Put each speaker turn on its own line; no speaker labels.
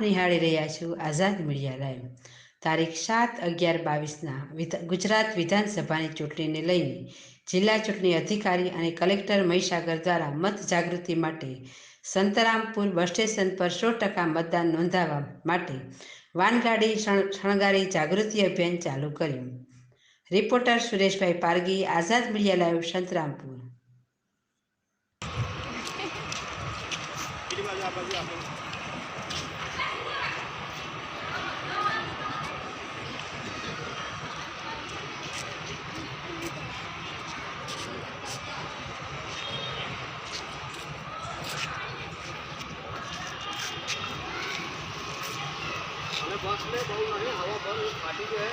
નિહાળી રહ્યા છો આઝાદ મીડિયા લાઈવ। તારીખ 7/11/22ના ગુજરાત વિધાનસભાની ચૂંટણીને લઈને જિલ્લા ચૂંટણી અધિકારી અને કલેક્ટર મહીસાગર દ્વારા મત જાગૃતિ માટે સંતરામપુર બસ સ્ટેશન પર 100% મતદાન નોંધાવવા માટે વાનગાડી શણગારી જાગૃતિ અભિયાન ચાલુ કર્યું। રિપોર્ટર સુરેશભાઈ પારગી, આઝાદ મીડિયા લાઈવ, સંતરામપુર।
बस में बहुत नहीं हवा बहुत फाटी जो है